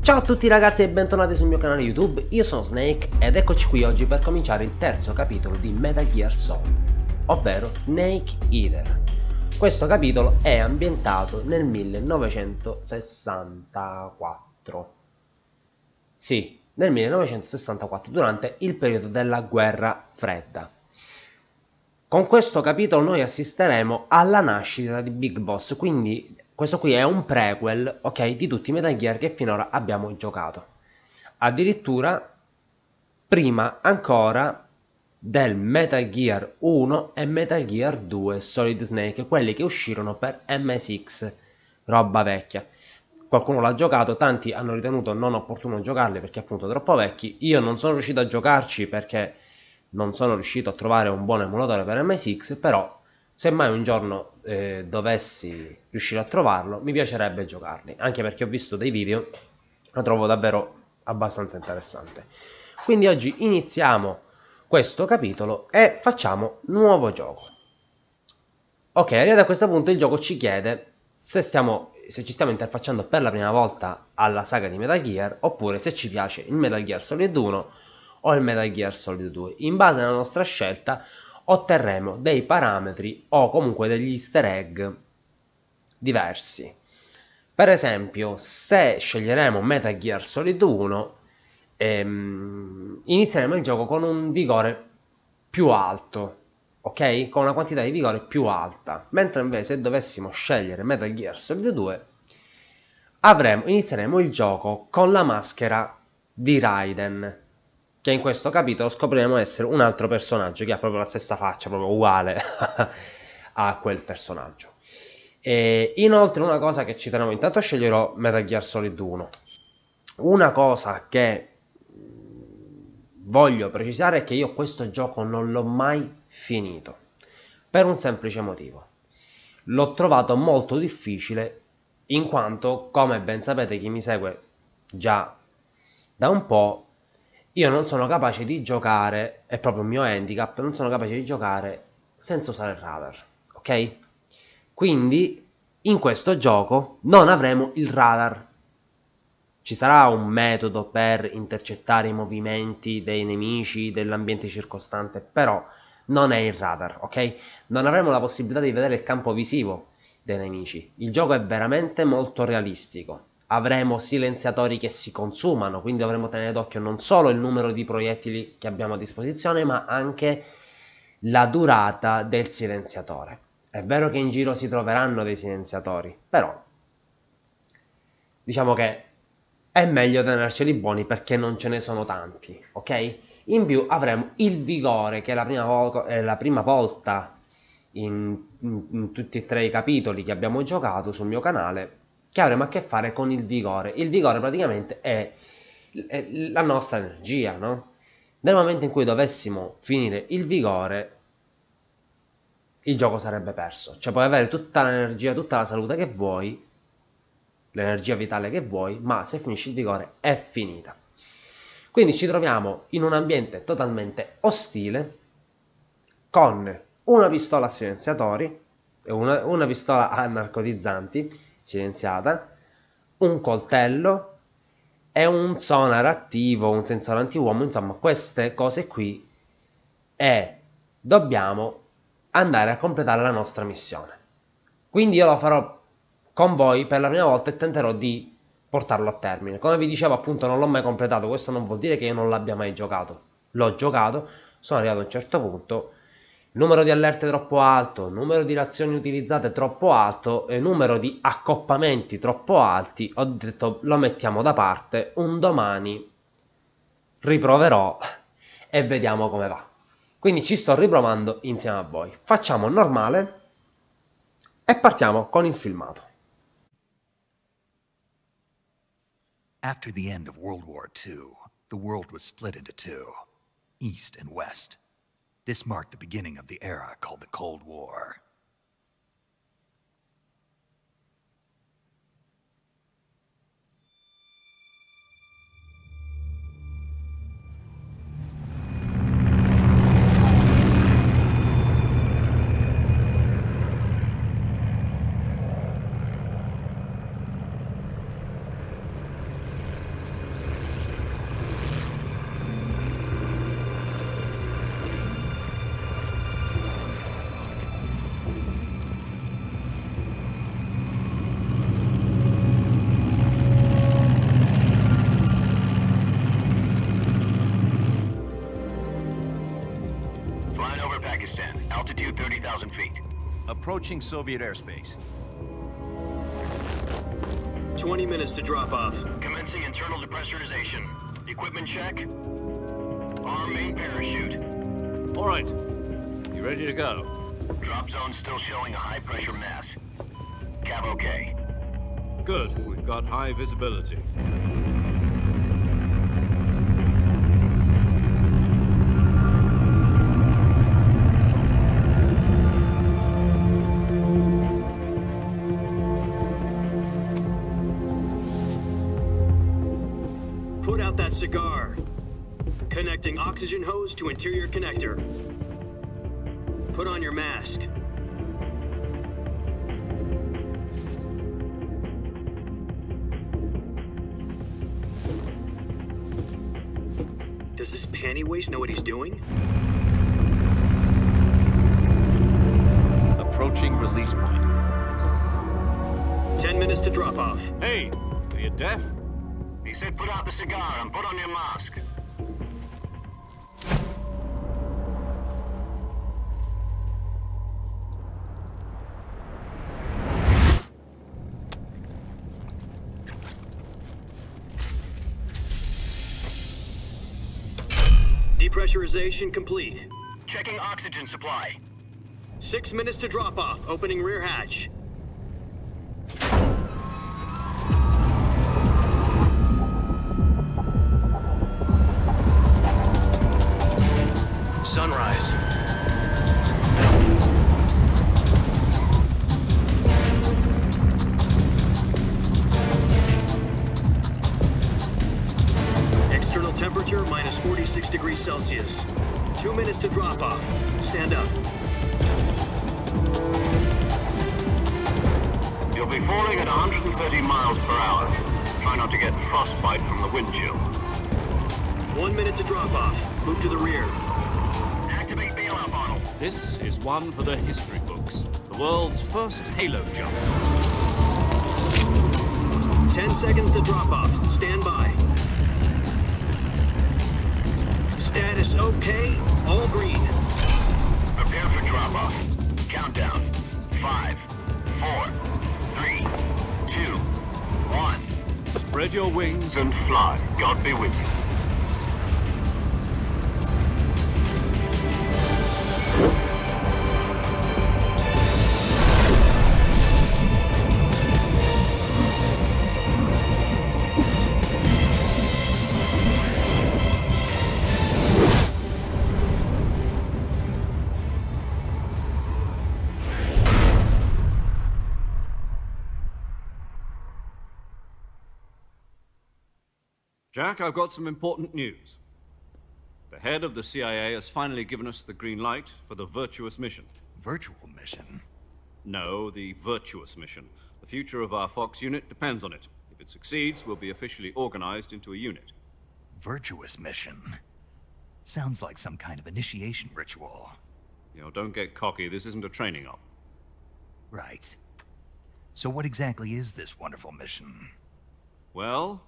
Ciao a tutti ragazzi e bentornati sul mio canale YouTube, io sono Snake ed eccoci qui oggi per cominciare il terzo capitolo di Metal Gear Solid, ovvero Snake Eater. Questo capitolo è ambientato nel 1964. Sì, nel 1964, durante il periodo della Guerra Fredda. Con questo capitolo noi assisteremo alla nascita di Big Boss, quindi questo qui è un prequel, ok, di tutti i Metal Gear che finora abbiamo giocato. Addirittura prima ancora del Metal Gear 1 e Metal Gear 2 Solid Snake, quelli che uscirono per MSX, roba vecchia. Qualcuno l'ha giocato, tanti hanno ritenuto non opportuno giocarli perché appunto troppo vecchi. Io non sono riuscito a giocarci perché non sono riuscito a trovare un buon emulatore per MSX, però se mai un giorno dovessi riuscire a trovarlo, mi piacerebbe giocarli, anche perché ho visto dei video, lo trovo davvero abbastanza interessante. Quindi oggi iniziamo questo capitolo e facciamo nuovo gioco. Ok, arrivato a questo punto il gioco ci chiede se ci stiamo interfacciando per la prima volta alla saga di Metal Gear oppure se ci piace il Metal Gear Solid 1 o il Metal Gear Solid 2. In base alla nostra scelta otterremo dei parametri o comunque degli easter egg diversi. Per esempio, se sceglieremo Metal Gear Solid 1, inizieremo il gioco con un vigore più alto, ok? Con una quantità di vigore più alta. Mentre invece se dovessimo scegliere Metal Gear Solid 2, inizieremo il gioco con la maschera di Raiden, che in questo capitolo scopriremo essere un altro personaggio che ha proprio la stessa faccia, proprio uguale a quel personaggio. E inoltre una cosa che ci tenevo, intanto sceglierò Metal Gear Solid 1. Una cosa che voglio precisare è che io questo gioco non l'ho mai finito, per un semplice motivo. L'ho trovato molto difficile in quanto, come ben sapete chi mi segue già da un po', io non sono capace di giocare, è proprio un mio handicap, non sono capace di giocare senza usare il radar, ok? Quindi in questo gioco non avremo il radar. Ci sarà un metodo per intercettare i movimenti dei nemici, dell'ambiente circostante, però non è il radar, ok? Non avremo la possibilità di vedere il campo visivo dei nemici. Il gioco è veramente molto realistico. Avremo silenziatori che si consumano, quindi dovremo tenere d'occhio non solo il numero di proiettili che abbiamo a disposizione, ma anche la durata del silenziatore. È vero che in giro si troveranno dei silenziatori, però diciamo che è meglio tenerceli buoni perché non ce ne sono tanti, ok? In più avremo il vigore, che è la prima volta in tutti e tre i capitoli che abbiamo giocato sul mio canale, che avremo a che fare con il vigore. Il vigore praticamente è la nostra energia, no? Nel momento in cui dovessimo finire il vigore, il gioco sarebbe perso. Cioè puoi avere tutta l'energia, tutta la salute che vuoi, l'energia vitale che vuoi, ma se finisci il vigore è finita. Quindi ci troviamo in un ambiente totalmente ostile, con una pistola a silenziatori, una pistola a narcotizzanti silenziata, un coltello e un sonar attivo, un sensore anti-uomo, insomma queste cose qui, e dobbiamo andare a completare la nostra missione. Quindi io lo farò con voi per la prima volta e tenterò di portarlo a termine. Come vi dicevo appunto non l'ho mai completato, questo non vuol dire che io non l'abbia mai giocato. L'ho giocato, sono arrivato a un certo punto, il numero di allerte troppo alto, il numero di razioni utilizzate troppo alto e il numero di accoppamenti troppo alti, ho detto lo mettiamo da parte, un domani riproverò e vediamo come va. Quindi ci sto riprovando insieme a voi. Facciamo normale e partiamo con il filmato. After the end of World War II, the world was split into two, East and West. This marked the beginning of the era called the Cold War. altitude 30,000 feet. Approaching Soviet airspace. 20 minutes to drop off. Commencing internal depressurization. Equipment check. Arm main parachute. All right. You ready to go? Drop zone still showing a high pressure mass. Cav okay. Good. We've got high visibility. Put out that cigar. Connecting oxygen hose to interior connector. Put on your mask. Does this panty waste know what he's doing? Approaching release point. 10 minutes to drop off. Hey, are you deaf? He said put out the cigar and put on your mask. Depressurization complete. Checking oxygen supply. 6 minutes to drop off. Opening rear hatch. Sunrise. External temperature minus 46 degrees Celsius. 2 minutes to drop off. Stand up. You'll be falling at 130 miles per hour. Try not to get frostbite from the wind chill. 1 minute to drop off. Move to the rear. Activate bailout model. This is one for the history books. The world's first halo jump. 10 seconds to drop off. Stand by. Status okay. All green. Prepare for drop-off. Countdown. 5, 4, 3, 2, 1. Spread your wings. And fly. God be with you. Jack, I've got some important news. The head of the CIA has finally given us the green light for the virtuous mission. Virtual mission? No, the virtuous mission. The future of our Fox unit depends on it. If it succeeds, we'll be officially organized into a unit. Virtuous mission? Sounds like some kind of initiation ritual. You know, don't get cocky. This isn't a training op. Right. So what exactly is this wonderful mission? Well,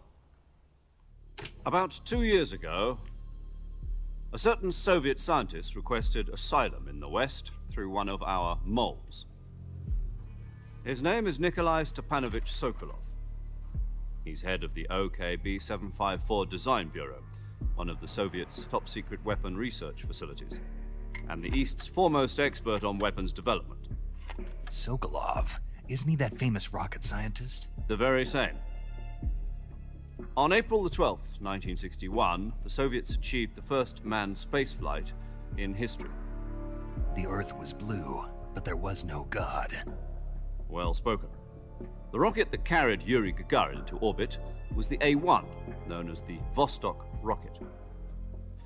about 2 years ago, a certain Soviet scientist requested asylum in the West through one of our moles. His name is Nikolai Stepanovich Sokolov. He's head of the OKB 754 Design Bureau, one of the Soviets' top-secret weapon research facilities, and the East's foremost expert on weapons development. Sokolov? Isn't he that famous rocket scientist? The very same. On April the 12th, 1961, the Soviets achieved the first manned spaceflight in history. The Earth was blue, but there was no God. Well spoken. The rocket that carried Yuri Gagarin to orbit was the A-1, known as the Vostok rocket.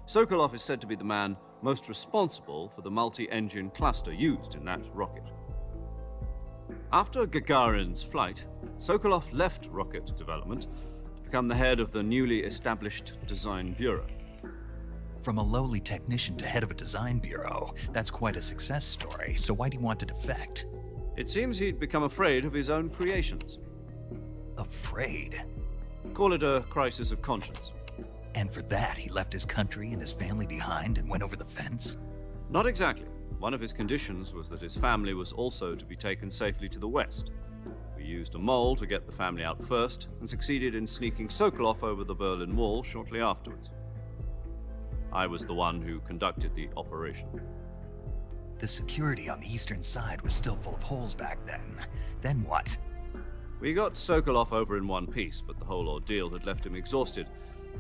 Sokolov is said to be the man most responsible for the multi-engine cluster used in that rocket. After Gagarin's flight, Sokolov left rocket development to become the head of the newly established Design Bureau. From a lowly technician to head of a design bureau, that's quite a success story, so why do you want to defect? It seems he'd become afraid of his own creations. Afraid? Call it a crisis of conscience. And for that, he left his country and his family behind and went over the fence? Not exactly. One of his conditions was that his family was also to be taken safely to the west. We used a mole to get the family out first and succeeded in sneaking Sokolov over the Berlin Wall shortly afterwards. I was the one who conducted the operation. The security on the eastern side was still full of holes back then. Then what? We got Sokolov over in one piece, but the whole ordeal had left him exhausted,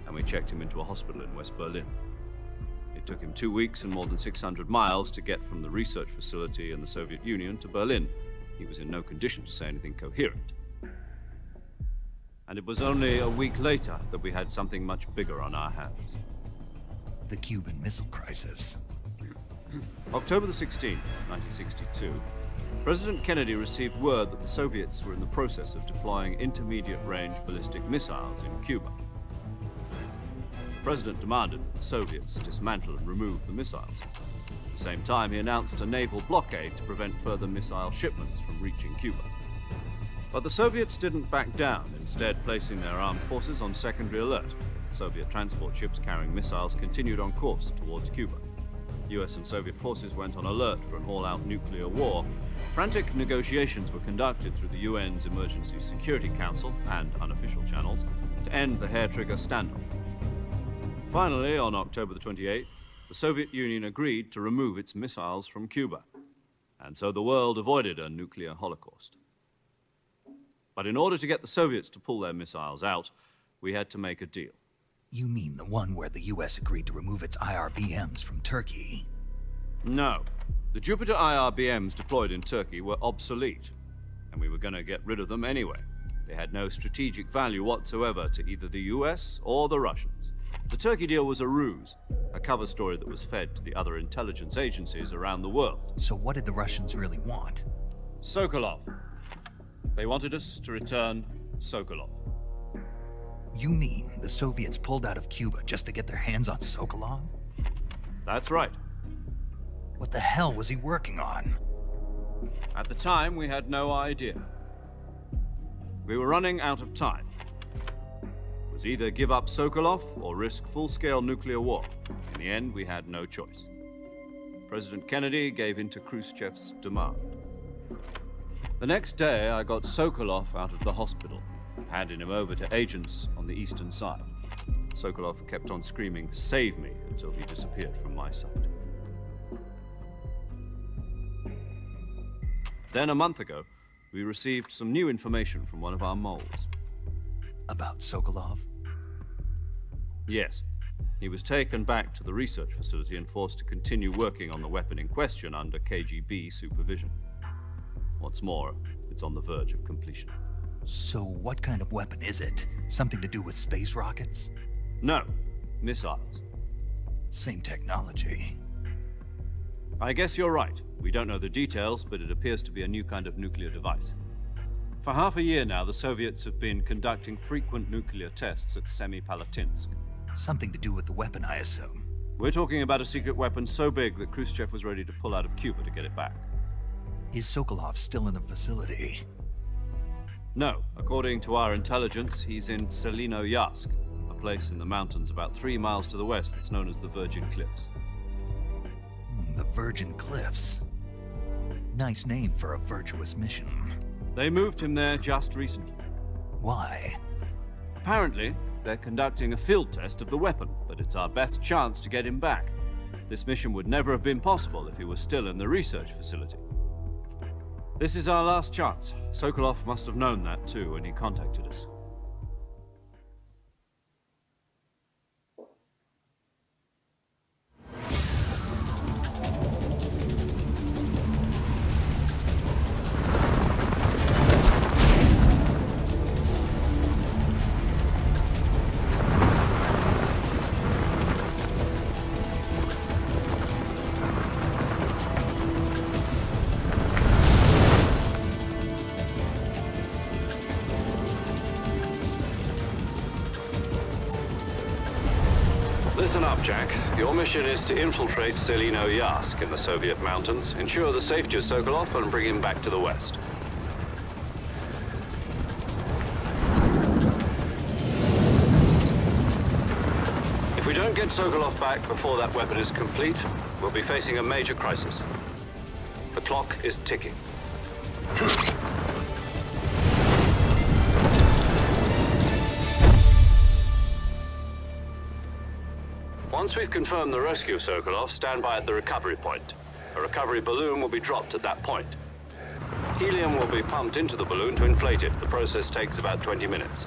and we checked him into a hospital in West Berlin. It took him 2 weeks and more than 600 miles to get from the research facility in the Soviet Union to Berlin. He was in no condition to say anything coherent. And it was only a week later that we had something much bigger on our hands. The Cuban Missile Crisis. October the 16th, 1962, President Kennedy received word that the Soviets were in the process of deploying intermediate-range ballistic missiles in Cuba. The President demanded that the Soviets dismantle and remove the missiles. At the same time, he announced a naval blockade to prevent further missile shipments from reaching Cuba. But the Soviets didn't back down, instead placing their armed forces on secondary alert. Soviet transport ships carrying missiles continued on course towards Cuba. US and Soviet forces went on alert for an all-out nuclear war. Frantic negotiations were conducted through the UN's Emergency Security Council and unofficial channels to end the hair-trigger standoff. Finally, on October the 28th, the Soviet Union agreed to remove its missiles from Cuba, and so the world avoided a nuclear holocaust. But in order to get the Soviets to pull their missiles out, we had to make a deal. You mean the one where the US agreed to remove its IRBMs from Turkey? No. The Jupiter IRBMs deployed in Turkey were obsolete, and we were going to get rid of them anyway. They had no strategic value whatsoever to either the US or the Russians. The Turkey deal was a ruse, a cover story that was fed to the other intelligence agencies around the world. So what did the Russians really want? Sokolov. They wanted us to return Sokolov. You mean the Soviets pulled out of Cuba just to get their hands on Sokolov? That's right. What the hell was he working on? At the time, we had no idea. We were running out of time. It was either give up Sokolov or risk full-scale nuclear war. In the end, we had no choice. President Kennedy gave in to Khrushchev's demand. The next day, I got Sokolov out of the hospital, handing him over to agents on the eastern side. Sokolov kept on screaming, "Save me," until he disappeared from my sight. Then, a month ago, we received some new information from one of our moles. About Sokolov? Yes. He was taken back to the research facility and forced to continue working on the weapon in question under KGB supervision. What's more, it's on the verge of completion. So what kind of weapon is it? Something to do with space rockets? No, missiles. Same technology. I guess you're right. We don't know the details, but it appears to be a new kind of nuclear device. For half a year now, the Soviets have been conducting frequent nuclear tests at Semipalatinsk. Something to do with the weapon, I assume. We're talking about a secret weapon so big that Khrushchev was ready to pull out of Cuba to get it back. Is Sokolov still in the facility? No, according to our intelligence, he's in Selino-Yarsk, a place in the mountains about 3 miles to the west that's known as the Virgin Cliffs. The Virgin Cliffs. Nice name for a virtuous mission. They moved him there just recently. Why? Apparently, they're conducting a field test of the weapon, but it's our best chance to get him back. This mission would never have been possible if he was still in the research facility. This is our last chance. Sokolov must have known that too when he contacted us. Listen up, Jack. Your mission is to infiltrate Selino-Yarsk in the Soviet mountains, ensure the safety of Sokolov, and bring him back to the west. If we don't get Sokolov back before that weapon is complete, we'll be facing a major crisis. The clock is ticking. Once we've confirmed the rescue of Sokolov, stand by at the recovery point. A recovery balloon will be dropped at that point. Helium will be pumped into the balloon to inflate it. The process takes about 20 minutes.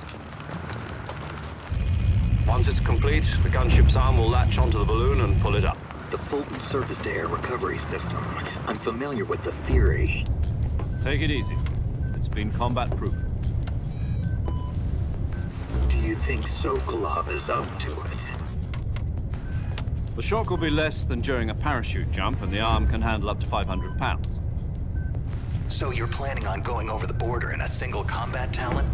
Once it's complete, the gunship's arm will latch onto the balloon and pull it up. The Fulton surface-to-air recovery system. I'm familiar with the theory. Take it easy. It's been combat-proven. Do you think Sokolov is up to it? The shock will be less than during a parachute jump, and the arm can handle up to 500 pounds. So you're planning on going over the border in a single combat talon?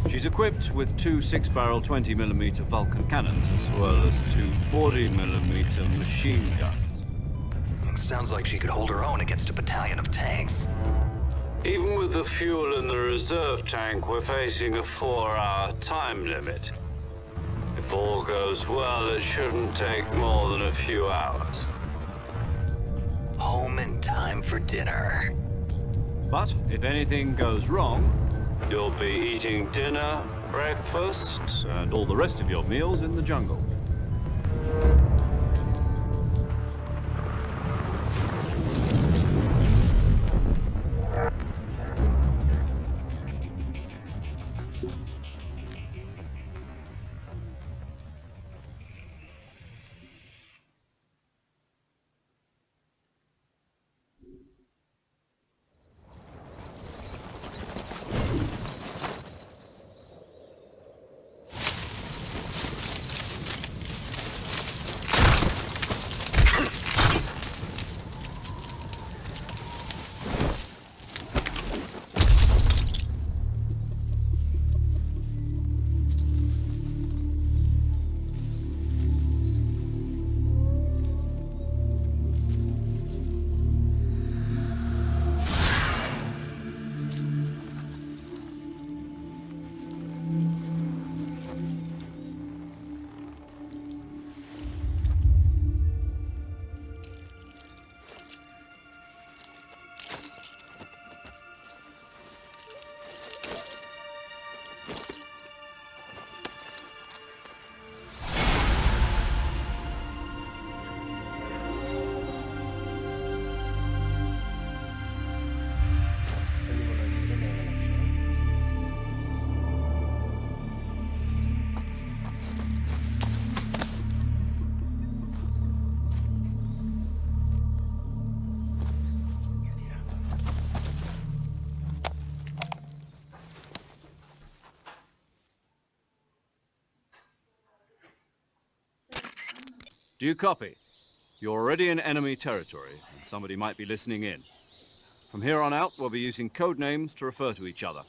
She's equipped with two 6-barrel 20mm Vulcan cannons, as well as two 40mm machine guns. Sounds like she could hold her own against a battalion of tanks. Even with the fuel in the reserve tank, we're facing a 4-hour time limit. If all goes well, it shouldn't take more than a few hours. Home in time for dinner. But if anything goes wrong, you'll be eating dinner, breakfast, and all the rest of your meals in the jungle. Do you copy? You're already in enemy territory, and somebody might be listening in. From here on out, we'll be using code names to refer to each other.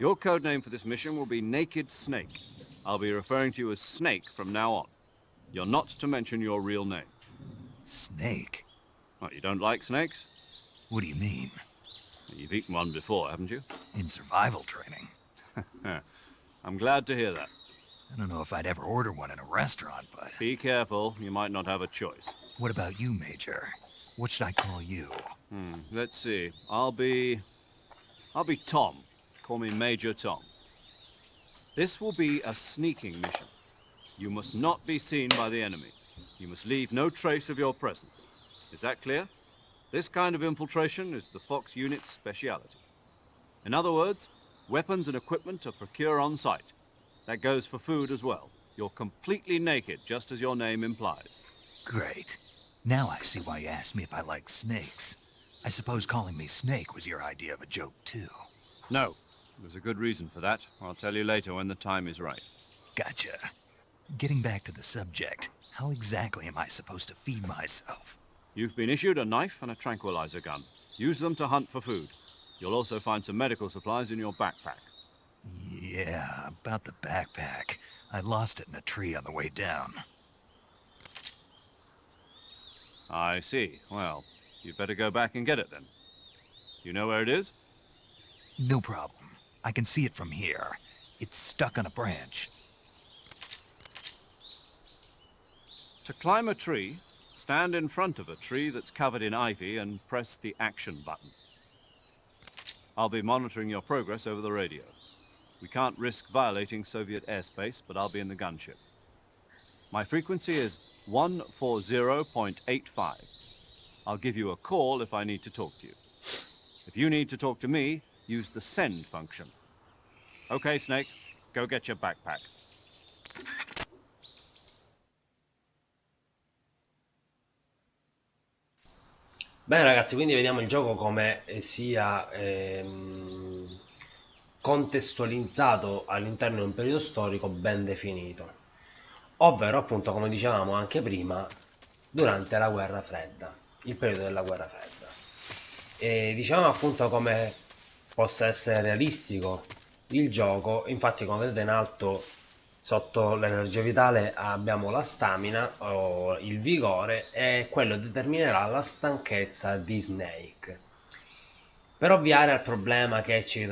Your code name for this mission will be Naked Snake. I'll be referring to you as Snake from now on. You're not to mention your real name. Snake? What, you don't like snakes? What do you mean? You've eaten one before, haven't you? In survival training? I'm glad to hear that. I don't know if I'd ever order one in a restaurant, but... Be careful, you might not have a choice. What about you, Major? What should I call you? Let's see. I'll be Tom. Call me Major Tom. This will be a sneaking mission. You must not be seen by the enemy. You must leave no trace of your presence. Is that clear? This kind of infiltration is the Fox unit's speciality. In other words, weapons and equipment are procured on site. That goes for food as well. You're completely naked, just as your name implies. Great. Now I see why you asked me if I like snakes. I suppose calling me Snake was your idea of a joke, too. No. There's a good reason for that. I'll tell you later when the time is right. Gotcha. Getting back to the subject, how exactly am I supposed to feed myself? You've been issued a knife and a tranquilizer gun. Use them to hunt for food. You'll also find some medical supplies in your backpack. Yeah, about the backpack. I lost it in a tree on the way down. I see. Well, you'd better go back and get it then. You know where it is? No problem. I can see it from here. It's stuck on a branch. To climb a tree, stand in front of a tree that's covered in ivy and press the action button. I'll be monitoring your progress over the radio. We can't risk violating Soviet airspace, but I'll be in the gunship. My frequency is 140.85. I'll give you a call if I need to talk to you. If you need to talk to me, use the send function. Okay, Snake, go get your backpack. Bene ragazzi, quindi vediamo il gioco come sia contestualizzato all'interno di un periodo storico ben definito, ovvero appunto come dicevamo anche prima, durante la guerra fredda, il periodo della guerra fredda. E dicevamo appunto come possa essere realistico il gioco, infatti come vedete in alto sotto l'energia vitale abbiamo la stamina o il vigore e quello determinerà la stanchezza di Snake. Per ovviare al problema che ci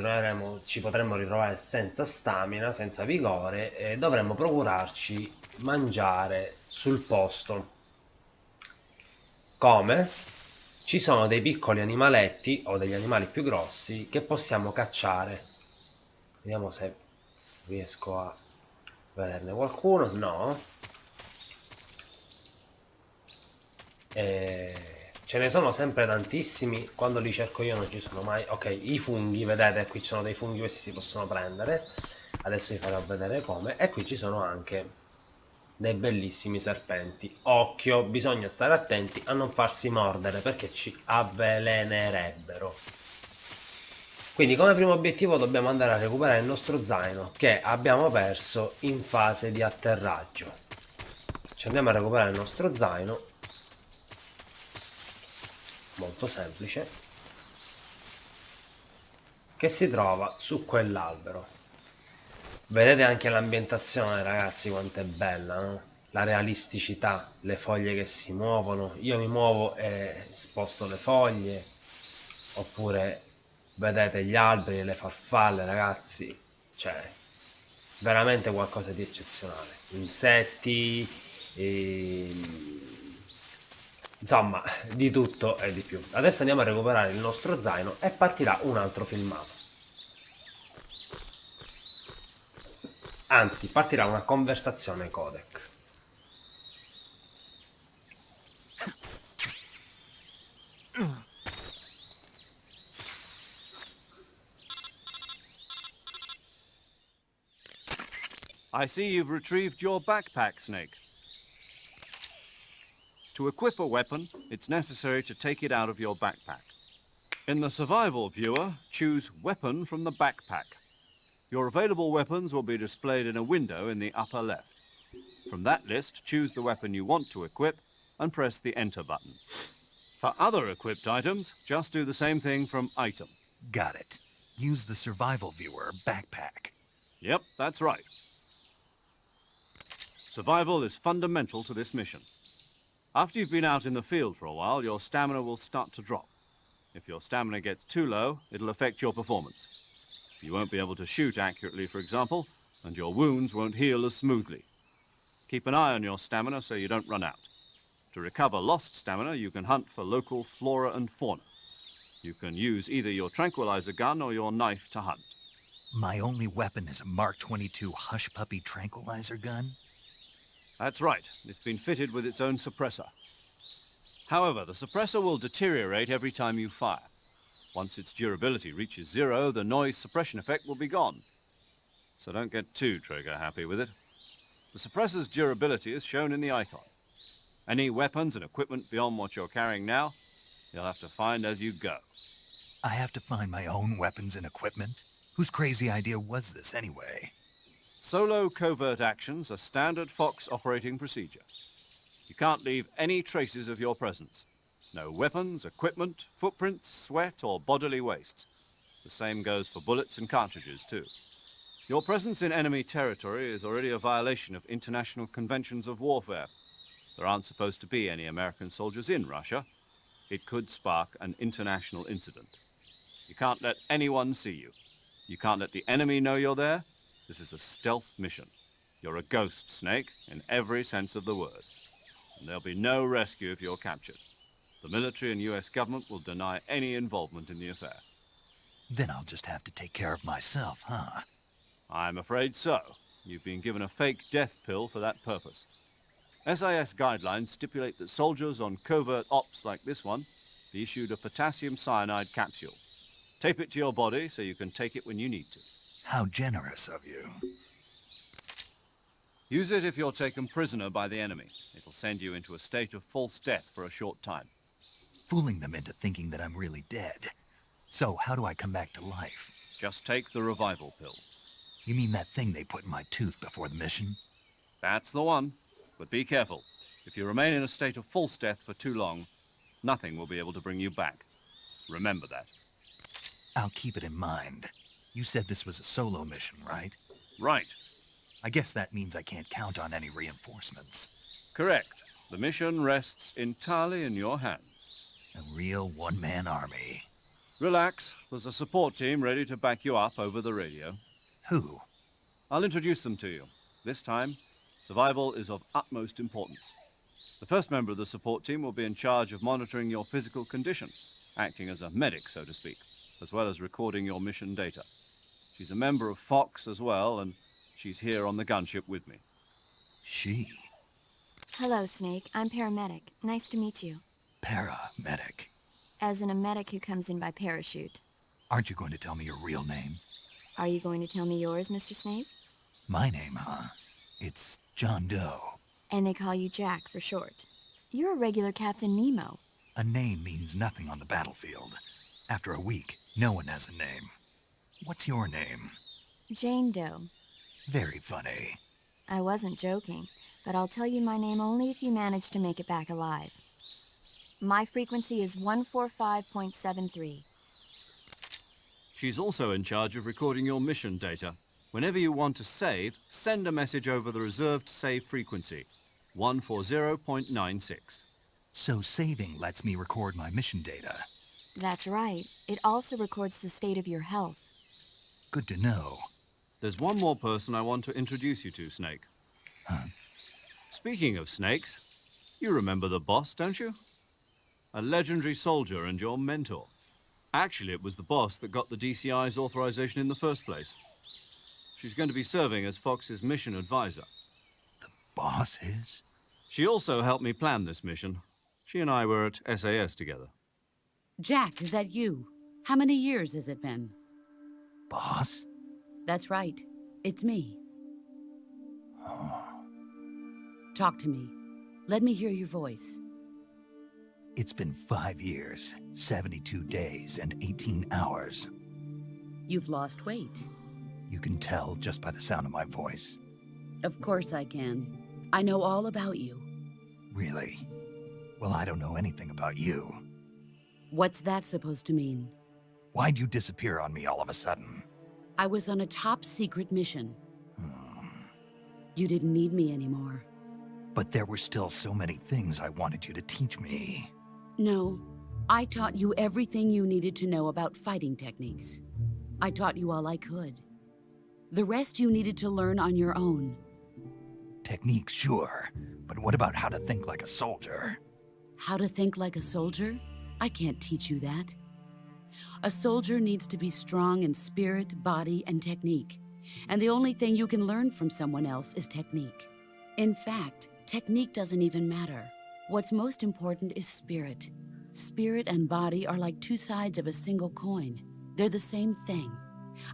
potremmo ritrovare senza stamina, senza vigore, dovremmo procurarci mangiare sul posto. Come? Ci sono dei piccoli animaletti o degli animali più grossi che possiamo cacciare. Vediamo se riesco a vederne qualcuno. No. Ce ne sono sempre tantissimi, quando li cerco io non ci sono mai. Ok, i funghi, vedete, qui ci sono dei funghi, questi si possono prendere, adesso vi farò vedere come. E qui ci sono anche dei bellissimi serpenti. Occhio, bisogna stare attenti a non farsi mordere perché ci avvelenerebbero. Quindi come primo obiettivo dobbiamo andare a recuperare il nostro zaino che abbiamo perso in fase di atterraggio. Ci andiamo a recuperare il nostro zaino, molto semplice, che si trova su quell'albero. Vedete anche l'ambientazione ragazzi quanto è bella, no? La realisticità, le foglie che si muovono, io mi muovo e sposto le foglie, oppure vedete gli alberi e le farfalle ragazzi, cioè veramente qualcosa di eccezionale, insetti, insomma di tutto e di più. Adesso andiamo a recuperare il nostro zaino e partirà un altro filmato, anzi partirà una conversazione codec. I see you've retrieved your backpack, Snake. To equip a weapon, it's necessary to take it out of your backpack. In the survival viewer, choose Weapon from the backpack. Your available weapons will be displayed in a window in the upper left. From that list, choose the weapon you want to equip and press the Enter button. For other equipped items, just do the same thing from Item. Got it. Use the survival viewer backpack. Yep, that's right. Survival is fundamental to this mission. After you've been out in the field for a while, your stamina will start to drop. If your stamina gets too low, it'll affect your performance. You won't be able to shoot accurately, for example, and your wounds won't heal as smoothly. Keep an eye on your stamina so you don't run out. To recover lost stamina, you can hunt for local flora and fauna. You can use either your tranquilizer gun or your knife to hunt. My only weapon is a Mark 22 Hush Puppy tranquilizer gun? That's right. It's been fitted with its own suppressor. However, the suppressor will deteriorate every time you fire. Once its durability reaches 0, the noise suppression effect will be gone. So don't get too trigger-happy with it. The suppressor's durability is shown in the icon. Any weapons and equipment beyond what you're carrying now, you'll have to find as you go. I have to find my own weapons and equipment? Whose crazy idea was this anyway? Solo covert actions are standard Fox operating procedure. You can't leave any traces of your presence. No weapons, equipment, footprints, sweat, or bodily waste. The same goes for bullets and cartridges, too. Your presence in enemy territory is already a violation of international conventions of warfare. There aren't supposed to be any American soldiers in Russia. It could spark an international incident. You can't let anyone see you. You can't let the enemy know you're there. This is a stealth mission. You're a ghost, Snake, in every sense of the word. and there'll be no rescue if you're captured. The military and US government will deny any involvement in the affair. Then I'll just have to take care of myself, huh? I'm afraid so. You've been given a fake death pill for that purpose. SIS guidelines stipulate that soldiers on covert ops like this one be issued a potassium cyanide capsule. Tape it to your body so you can take it when you need to. How generous of you. Use it if you're taken prisoner by the enemy. It'll send you into a state of false death for a short time. Fooling them into thinking that I'm really dead. So how do I come back to life? Just take the revival pill. You mean that thing they put in my tooth before the mission? That's the one. But be careful. If you remain in a state of false death for too long, nothing will be able to bring you back. Remember that. I'll keep it in mind. You said this was a solo mission, right? Right. I guess that means I can't count on any reinforcements. Correct. The mission rests entirely in your hands. A real one-man army. Relax. There's a support team ready to back you up over the radio. Who? I'll introduce them to you. This time, survival is of utmost importance. The first member of the support team will be in charge of monitoring your physical condition, acting as a medic, so to speak, as well as recording your mission data. She's a member of Fox as well, and she's here on the gunship with me. She? Hello, Snake. I'm paramedic. Nice to meet you. Paramedic. As in a medic who comes in by parachute. Aren't you going to tell me your real name? Are you going to tell me yours, Mr. Snape? My name, huh? It's John Doe. And they call you Jack for short. You're a regular Captain Nemo. A name means nothing on the battlefield. After a week, no one has a name. What's your name? Jane Doe. Very funny. I wasn't joking, but I'll tell you my name only if you manage to make it back alive. My frequency is 145.73. She's also in charge of recording your mission data. Whenever you want to save, send a message over the reserved save frequency, 140.96. So saving lets me record my mission data. That's right. It also records the state of your health. Good to know. There's one more person I want to introduce you to, Snake. Huh? Speaking of snakes, you remember the boss, don't you? A legendary soldier and your mentor. Actually, it was the boss that got the DCI's authorization in the first place. She's going to be serving as Fox's mission advisor. The boss is? She also helped me plan this mission. She and I were at SAS together. Jack, is that you? How many years has it been? Boss? That's right. It's me. Talk to me. Let me hear your voice. It's been 5 years, 72 days, and 18 hours. You've lost weight. You can tell just by the sound of my voice. Of course I can. I know all about you. Really? Well, I don't know anything about you. What's that supposed to mean? Why'd you disappear on me all of a sudden? I was on a top-secret mission. You didn't need me anymore. But there were still so many things I wanted you to teach me. No, I taught you everything you needed to know about fighting techniques. I taught you all I could. The rest you needed to learn on your own. Techniques, sure. But what about how to think like a soldier? How to think like a soldier? I can't teach you that. A soldier needs to be strong in spirit, body, and technique. And the only thing you can learn from someone else is technique. In fact, technique doesn't even matter. What's most important is spirit. Spirit and body are like two sides of a single coin. They're the same thing.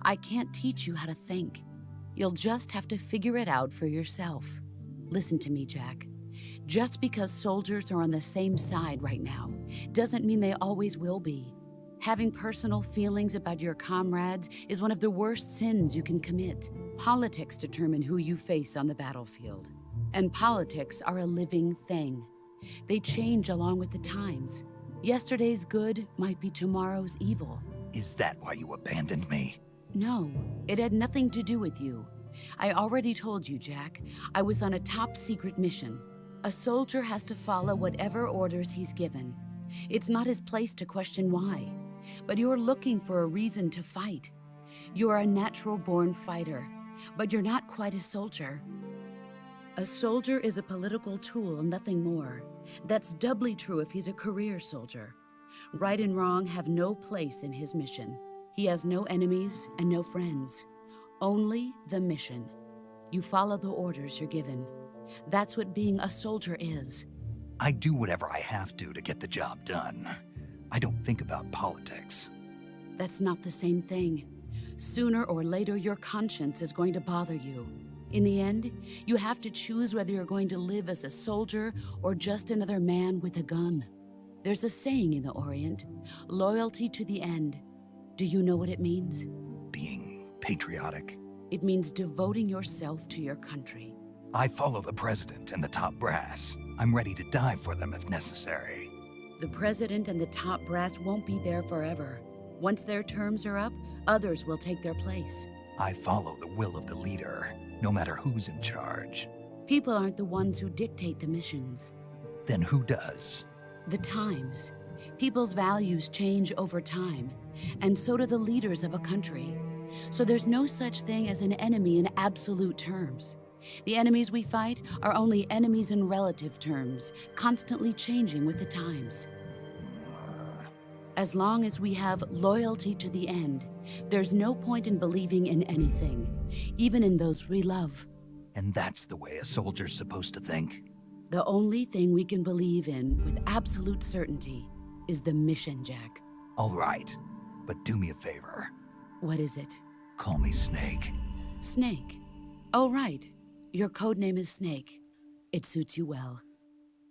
I can't teach you how to think. You'll just have to figure it out for yourself. Listen to me, Jack. Just because soldiers are on the same side right now doesn't mean they always will be. Having personal feelings about your comrades is one of the worst sins you can commit. Politics determine who you face on the battlefield. And politics are a living thing. They change along with the times. Yesterday's good might be tomorrow's evil. Is that why you abandoned me? No, it had nothing to do with you. I already told you, Jack. I was on a top-secret mission. A soldier has to follow whatever orders he's given. It's not his place to question why. But you're looking for a reason to fight. You're a natural-born fighter, but you're not quite a soldier. A soldier is a political tool, nothing more. That's doubly true if he's a career soldier. Right and wrong have no place in his mission. He has no enemies and no friends. Only the mission. You follow the orders you're given. That's what being a soldier is. I do whatever I have to get the job done. I don't think about politics. That's not the same thing. Sooner or later, your conscience is going to bother you. In the end, you have to choose whether you're going to live as a soldier or just another man with a gun. There's a saying in the Orient, loyalty to the end. Do you know what it means? Being patriotic. It means devoting yourself to your country. I follow the president and the top brass. I'm ready to die for them if necessary. The president and the top brass won't be there forever. Once their terms are up, others will take their place. I follow the will of the leader, no matter who's in charge. People aren't the ones who dictate the missions. Then who does? The times. People's values change over time, and so do the leaders of a country. So there's no such thing as an enemy in absolute terms. The enemies we fight are only enemies in relative terms, constantly changing with the times. As long as we have loyalty to the end, there's no point in believing in anything, even in those we love. And that's the way a soldier's supposed to think? The only thing we can believe in with absolute certainty is the mission, Jack. All right, but do me a favor. What is it? Call me Snake. Snake. Oh, right. Your code name is Snake. It suits you well.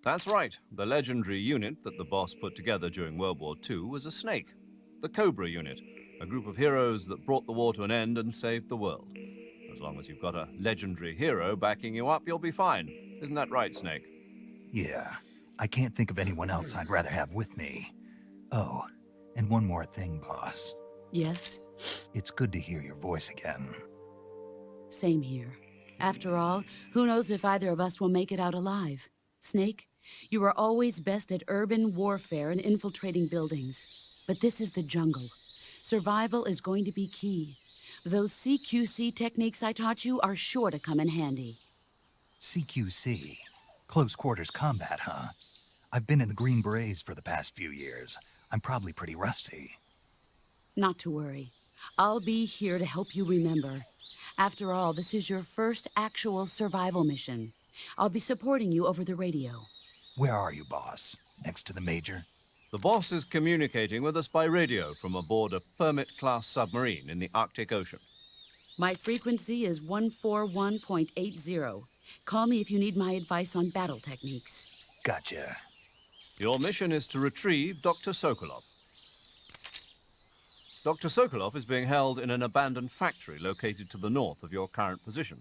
That's right. The legendary unit that the boss put together during World War II was a snake. The Cobra unit, a group of heroes that brought the war to an end and saved the world. As long as you've got a legendary hero backing you up, you'll be fine. Isn't that right, Snake? Yeah, I can't think of anyone else I'd rather have with me. Oh, and one more thing, boss. Yes? It's good to hear your voice again. Same here. After all, who knows if either of us will make it out alive? Snake, you are always best at urban warfare and infiltrating buildings. But this is the jungle. Survival is going to be key. Those CQC techniques I taught you are sure to come in handy. CQC? Close quarters combat, huh? I've been in the Green Berets for the past few years. I'm probably pretty rusty. Not to worry. I'll be here to help you remember. After all, this is your first actual survival mission. I'll be supporting you over the radio. Where are you, boss? Next to the Major? The boss is communicating with us by radio from aboard a Permit-class submarine in the Arctic Ocean. My frequency is 141.80. Call me if you need my advice on battle techniques. Gotcha. Your mission is to retrieve Dr. Sokolov. Dr. Sokolov is being held in an abandoned factory located to the north of your current position.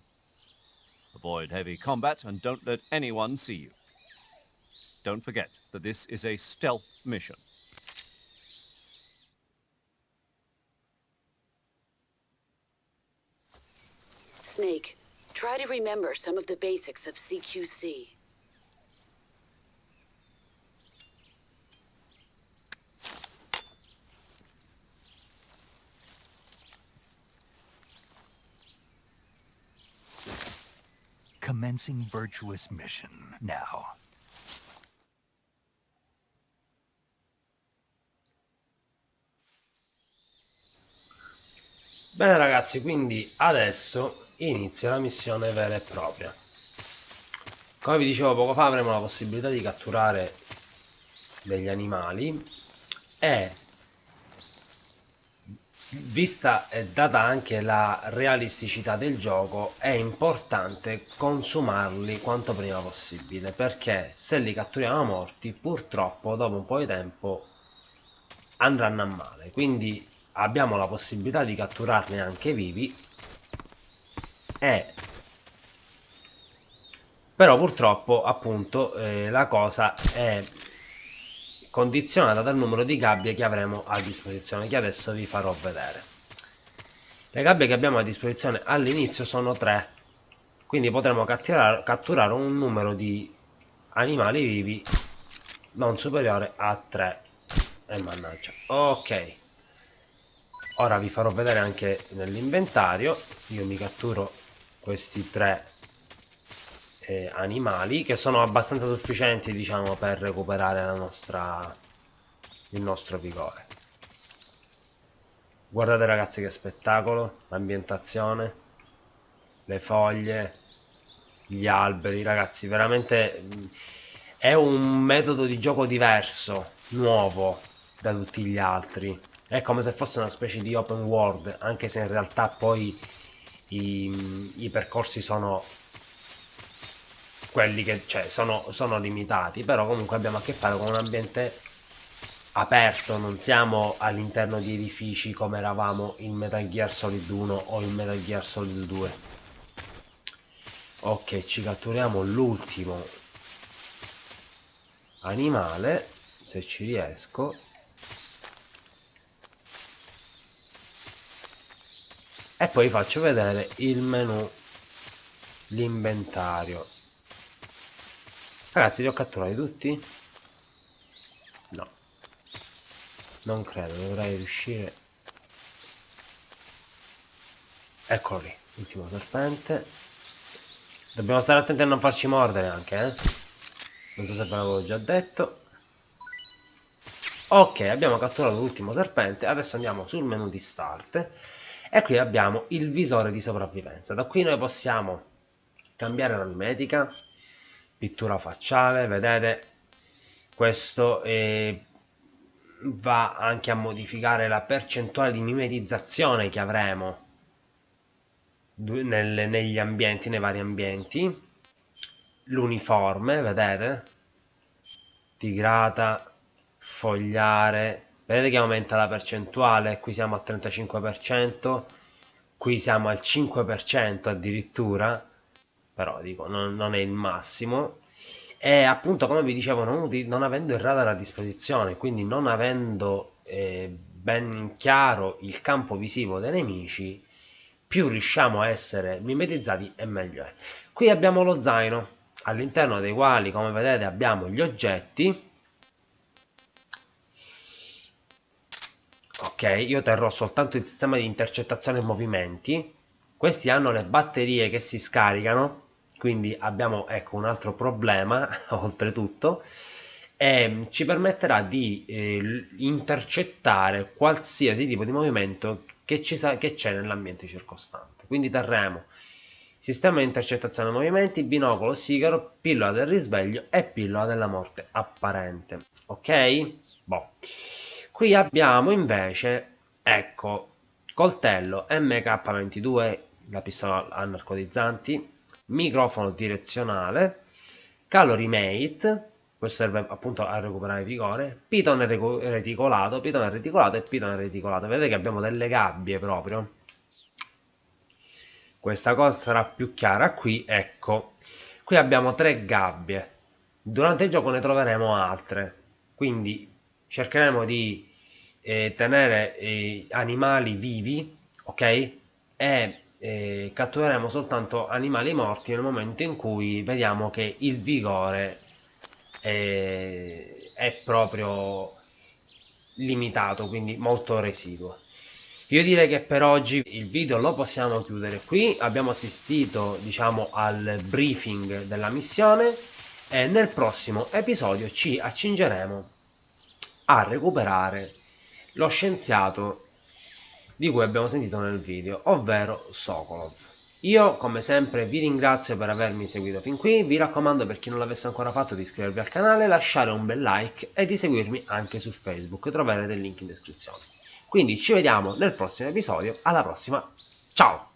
Avoid heavy combat and don't let anyone see you. Don't forget that this is a stealth mission. Snake, try to remember some of the basics of CQC. Commencing virtuous mission now. Bene ragazzi, quindi adesso inizia la missione vera e propria. Come vi dicevo poco fa, avremo la possibilità di catturare degli animali e, vista e data anche la realisticità del gioco, è importante consumarli quanto prima possibile, perché se li catturiamo morti, purtroppo dopo un po' di tempo andranno a male. Quindi abbiamo la possibilità di catturarne anche vivi, però purtroppo appunto la cosa è condizionata dal numero di gabbie che avremo a disposizione, che adesso vi farò vedere. Le gabbie che abbiamo a disposizione all'inizio sono 3, quindi potremo catturare un numero di animali vivi non superiore a 3. E mannaggia. Ok, ora vi farò vedere anche nell'inventario. Io mi catturo questi 3 animali che sono abbastanza sufficienti, diciamo, per recuperare il nostro vigore. Guardate ragazzi che spettacolo, l'ambientazione, le foglie, gli alberi, ragazzi, veramente è un metodo di gioco diverso, nuovo da tutti gli altri. È come se fosse una specie di open world, anche se in realtà poi i percorsi sono quelli che, cioè, sono limitati, però comunque abbiamo a che fare con un ambiente aperto, non siamo all'interno di edifici come eravamo in Metal Gear Solid 1 o in Metal Gear Solid 2. Ok, ci catturiamo l'ultimo animale, se ci riesco. E poi faccio vedere il menu, l'inventario. Ragazzi, li ho catturati tutti? No. Non credo, dovrei riuscire. Eccolo lì, ultimo serpente. Dobbiamo stare attenti a non farci mordere anche, eh? Non so se ve l'avevo già detto. Ok, abbiamo catturato l'ultimo serpente. Adesso andiamo sul menu di start. E qui abbiamo il visore di sopravvivenza. Da qui noi possiamo cambiare la mimetica, pittura facciale, vedete? Questo va anche a modificare la percentuale di mimetizzazione che avremo negli ambienti, nei vari ambienti. L'uniforme, vedete? Tigrata, fogliare, vedete che aumenta la percentuale, qui siamo al 35%, qui siamo al 5% addirittura, però dico non è il massimo. E appunto, come vi dicevo, non avendo il radar a disposizione, quindi non avendo ben chiaro il campo visivo dei nemici, più riusciamo a essere mimetizzati e meglio è. Qui abbiamo lo zaino, all'interno dei quali, come vedete, abbiamo gli oggetti. Ok, io terrò soltanto il sistema di intercettazione movimenti. Questi hanno le batterie che si scaricano, quindi abbiamo, ecco, un altro problema oltretutto, e ci permetterà di intercettare qualsiasi tipo di movimento che c'è nell'ambiente circostante. Quindi terremo sistema di intercettazione movimenti, binocolo, sigaro, pillola del risveglio e pillola della morte apparente. Ok? Boh. Qui abbiamo invece, ecco, coltello MK22, la pistola a narcotizzanti, microfono direzionale, calorimate, questo serve appunto a recuperare vigore, pitone reticolato e pitone reticolato. Vedete che abbiamo delle gabbie proprio. Questa cosa sarà più chiara qui, ecco. Qui abbiamo 3 gabbie. Durante il gioco ne troveremo altre, quindi cercheremo di tenere animali vivi, ok? E cattureremo soltanto animali morti nel momento in cui vediamo che il vigore è proprio limitato, quindi molto residuo. Io direi che per oggi il video lo possiamo chiudere qui. Abbiamo assistito, diciamo, al briefing della missione e nel prossimo episodio ci accingeremo a recuperare lo scienziato di cui abbiamo sentito nel video, ovvero Sokolov. Io come sempre vi ringrazio per avermi seguito fin qui, vi raccomando, per chi non l'avesse ancora fatto, di iscrivervi al canale, lasciare un bel like e di seguirmi anche su Facebook, troverete il link in descrizione. Quindi ci vediamo nel prossimo episodio, alla prossima, ciao!